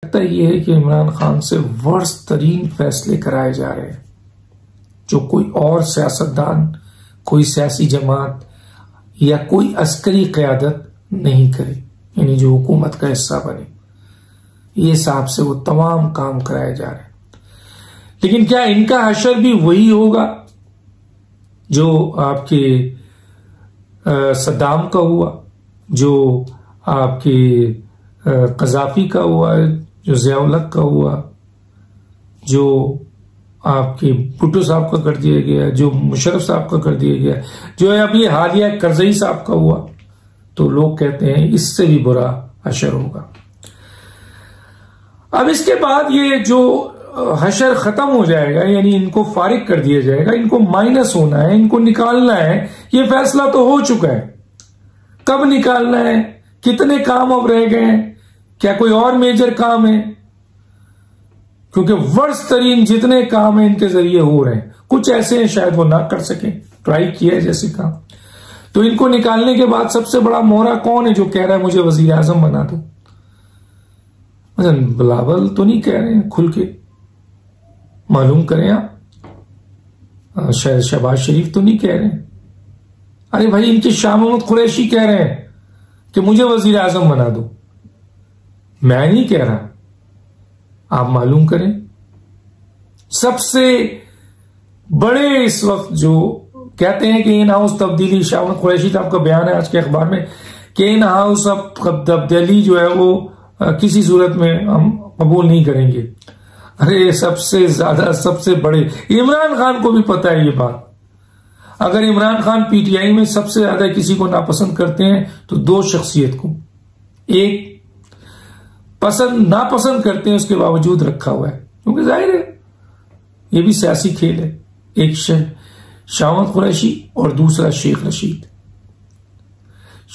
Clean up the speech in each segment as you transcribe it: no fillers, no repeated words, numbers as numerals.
लगता यह है कि इमरान खान से वर्स्ट तरीन फैसले कराए जा रहे हैं जो कोई और सियासतदान, कोई सियासी जमात या कोई अस्करी क़यादत नहीं करे, यानी जो हुकूमत का हिस्सा बने। ये हिसाब से वो तमाम काम कराए जा रहे हैं। लेकिन क्या इनका हशर भी वही होगा जो आपके सद्दाम का हुआ, जो आपके कज़ाफी का हुआ, जो ज़िया-उल-हक का हुआ, जो आपके भुट्टो साहब का कर दिया गया, जो मुशर्रफ साहब का कर दिया गया, जो है अभी हालिया करज़ई साहब का हुआ? तो लोग कहते हैं इससे भी बुरा हशर होगा। अब इसके बाद ये जो हशर खत्म हो जाएगा, यानी इनको फारिग कर दिया जाएगा, इनको माइनस होना है, इनको निकालना है, ये फैसला तो हो चुका है। कब निकालना है, कितने काम अब रह गए हैं, क्या कोई और मेजर काम है? क्योंकि वर्स्ट तरीन जितने काम हैं इनके जरिए हो रहे हैं, कुछ ऐसे हैं शायद वो ना कर सके, ट्राई किया है जैसे काम। तो इनको निकालने के बाद सबसे बड़ा मोहरा कौन है जो कह रहा है मुझे वजीर आजम बना दो? बिलावल तो नहीं कह रहे हैं, खुल के मालूम करें आप। शायद शहबाज शरीफ तो नहीं कह रहे हैं। अरे भाई, इनके शाह महमूद कुरैशी कह रहे हैं कि मुझे वजीर आजम बना दो। मैं नहीं कह रहा, आप मालूम करें। सबसे बड़े इस वक्त जो कहते हैं कि इन हाउस तब्दीली, शाह महमूद कुरैशी साहब का बयान है आज के अखबार में कि इन हाउस तब्दीली जो है वो किसी सूरत में हम कबूल नहीं करेंगे। अरे सबसे ज्यादा, सबसे बड़े इमरान खान को भी पता है ये बात। अगर इमरान खान पीटीआई में सबसे ज्यादा किसी को नापसंद करते हैं तो दो शख्सियत को, एक पसंद नापसंद करते हैं उसके बावजूद रखा हुआ है, क्योंकि जाहिर है ये भी सियासी खेल है। एक शाह महमूद कुरैशी और दूसरा शेख रशीद।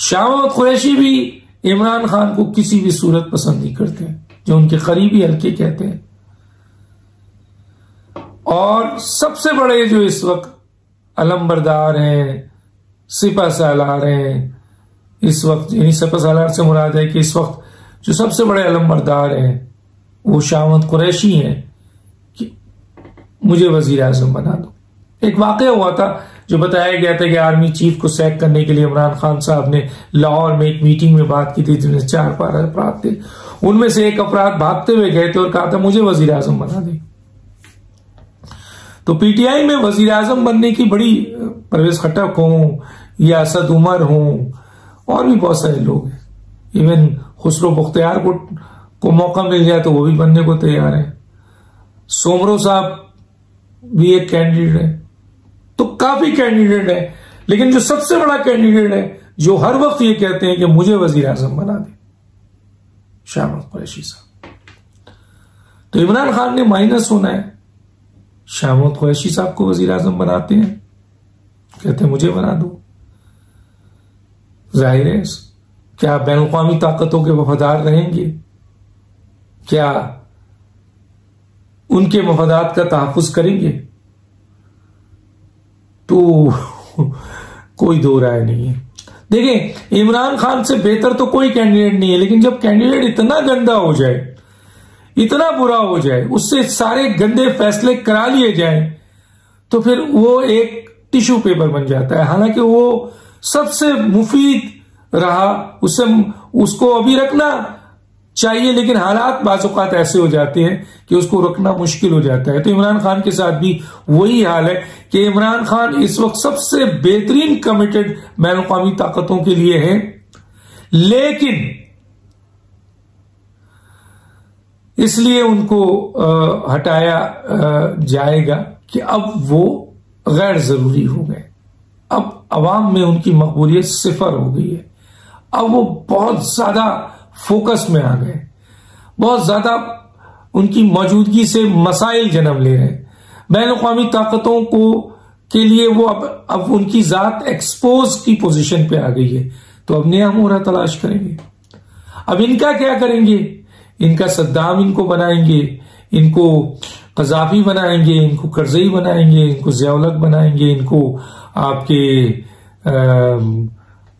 शाह महमूद कुरैशी भी इमरान खान को किसी भी सूरत पसंद नहीं करते हैं, जो उनके करीबी हल्के कहते हैं। और सबसे बड़े जो इस वक्त अलमबरदार हैं, सिपह सालार हैं इस वक्त, यानी सिपह सालार से मुराद है कि इस वक्त जो सबसे बड़े अलमबरदार हैं वो शाह महमूद कुरैशी हैं कि मुझे वजीर आजम बना दो। एक वाकया हुआ था जो बताया गया था कि आर्मी चीफ को सैक करने के लिए इमरान खान साहब ने लाहौर में एक मीटिंग में बात की थी, जिनमें 4 अपराध थे। उनमें से एक अपराध भागते हुए गए थे और कहा था मुझे वजीर आजम बना दे। तो पीटीआई में वजीर आजम बनने की बड़ी, परवेज खट्टक हो या असद उमर हो और भी बहुत सारे लोग हैं, इवन खुसरो बख्तियार को मौका मिल जाए तो वो भी बनने को तैयार है। सोमरो साहब भी एक कैंडिडेट है। तो काफी कैंडिडेट है, लेकिन जो सबसे बड़ा कैंडिडेट है जो हर वक्त ये कहते हैं कि मुझे वजीर आजम बना दे, शाह महमूद कुरैशी साहब। तो इमरान खान ने माइनस होना है, शाह महमूद कुरैशी साहब को वजीर आजम बनाते हैं, कहते हैं मुझे बना दो। जाहिर है क्या बैनुल-अक़वामी ताकतों के वफादार रहेंगे? क्या उनके मफादात का तहफ़्फ़ुज़ करेंगे? तो कोई दो राय नहीं है। देखें, इमरान खान से बेहतर तो कोई कैंडिडेट नहीं है, लेकिन जब कैंडिडेट इतना गंदा हो जाए, इतना बुरा हो जाए, उससे सारे गंदे फैसले करा लिए जाएं, तो फिर वो एक टिश्यू पेपर बन जाता है। हालांकि वो सबसे मुफीद रहा, उसको अभी रखना चाहिए, लेकिन हालात बाज़-औक़ात ऐसे हो जाते हैं कि उसको रखना मुश्किल हो जाता है। तो इमरान खान के साथ भी वही हाल है कि इमरान खान इस वक्त सबसे बेहतरीन कमिटेड बैनुल-अक़वामी ताकतों के लिए है, लेकिन इसलिए उनको हटाया जाएगा कि अब वो गैर जरूरी हो गए। अब अवाम में उनकी मकबूलियत सिफर हो गई है। अब वो बहुत ज्यादा फोकस में आ गए, बहुत ज्यादा उनकी मौजूदगी से मसाइल जन्म ले रहे हैं। बैनुल-अक़वामी ताकतों को के लिए वो अब उनकी जात एक्सपोज की पोजीशन पे आ गई है। तो अब नया मोहरा तलाश करेंगे। अब इनका क्या करेंगे? इनका सद्दाम इनको बनाएंगे, इनको कज़ाफी बनाएंगे, इनको करज़ई बनाएंगे, इनको ज़िया-उल-हक बनाएंगे, इनको आपके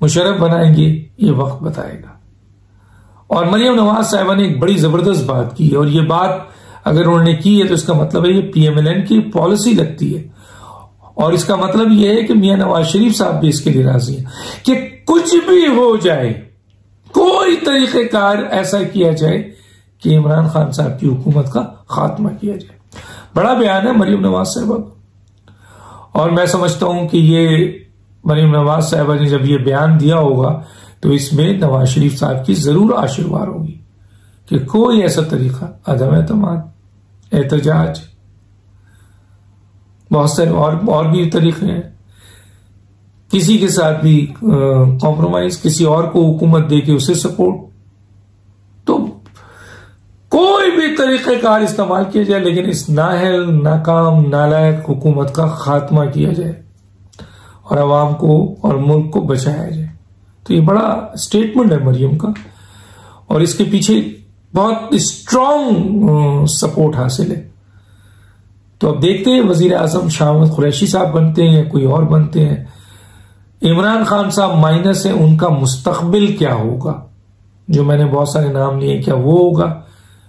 मुशर्रफ बनाएंगे। ये वक्त बताएगा। और मरियम नवाज साहिबा ने एक बड़ी जबरदस्त बात की है, और ये बात अगर उन्होंने की है तो इसका मतलब है ये PMLN की पॉलिसी लगती है, और इसका मतलब ये है कि मियां नवाज शरीफ साहब भी इसके लिए राजी हैं कि कुछ भी हो जाए, कोई तरीकेकार ऐसा किया जाए कि इमरान खान साहब की हुकूमत का खात्मा किया जाए। बड़ा बयान है मरियम नवाज साहिबा का, और मैं समझता हूं कि ये मरियम नवाज साहिबा ने जब ये बयान दिया होगा तो इसमें नवाज शरीफ साहब की जरूर आशीर्वाद होगी कि कोई ऐसा तरीका, अदम एतमाद, एहतजाज, बहुत सारे और भी तरीके हैं, किसी के साथ भी कॉम्प्रोमाइज, किसी और को हुकूमत दे के उसे सपोर्ट, तो कोई भी तरीकेकार इस्तेमाल किया जाए, लेकिन इस नाअहल, नाकाम, नालायक हुकूमत का खात्मा किया जाए और अवाम को और मुल्क को बचाया जाए। तो ये बड़ा स्टेटमेंट है मरियम का, और इसके पीछे बहुत स्ट्रांग सपोर्ट हासिल है। तो अब देखते हैं वजीर आजम शाह महमूद कुरैशी साहब बनते हैं या कोई और बनते हैं। इमरान खान साहब माइनस है, उनका मुस्तकबिल क्या होगा? जो मैंने बहुत सारे नाम लिए, क्या वो होगा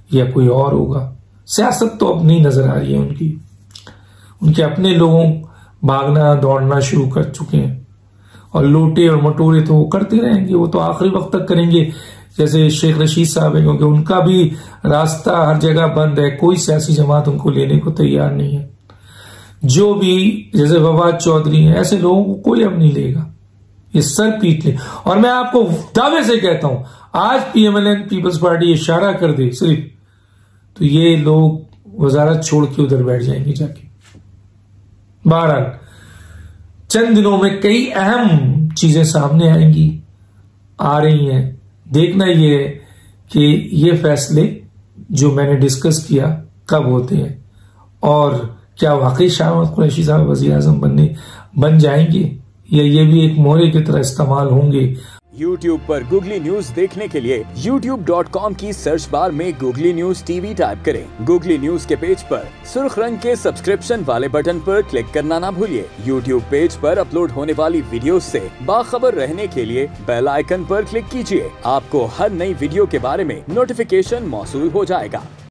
या कोई और होगा? सियासत तो अब नहीं नजर आ रही है उनकी, उनके अपने लोगों भागना दौड़ना शुरू कर चुके हैं, और लोटे और मटोरे तो वो करते रहेंगे, वो तो आखिरी वक्त तक करेंगे। जैसे शेख रशीद साहब है, क्योंकि उनका भी रास्ता हर जगह बंद है, कोई सियासी जमात उनको लेने को तैयार नहीं है। जो भी जैसे फवाद चौधरी हैं, ऐसे लोगों को कोई अब नहीं लेगा, ये सर पीट ले। और मैं आपको दावे से कहता हूं, आज PMLN पीपल्स पार्टी इशारा कर दे सिर्फ, तो ये लोग वजारत छोड़ के उधर बैठ जाएंगे जाके। बहरहाल चंद दिनों में कई अहम चीजें सामने आएंगी, आ रही हैं। देखना यह है कि ये फैसले जो मैंने डिस्कस किया कब होते हैं, और क्या वाकई शाह महमूद कुरैशी साहब वजीर आजम बन जाएंगे, या ये भी एक मोहरे की तरह इस्तेमाल होंगे। YouTube पर गूगली न्यूज देखने के लिए youtube.com की सर्च बार में गूगली न्यूज TV टाइप करें। गूगली न्यूज के पेज पर सुर्ख रंग के सब्सक्रिप्शन वाले बटन पर क्लिक करना ना भूलिए। YouTube पेज पर अपलोड होने वाली वीडियोस से बाखबर रहने के लिए बेल आइकन पर क्लिक कीजिए। आपको हर नई वीडियो के बारे में नोटिफिकेशन मौसूल हो जाएगा।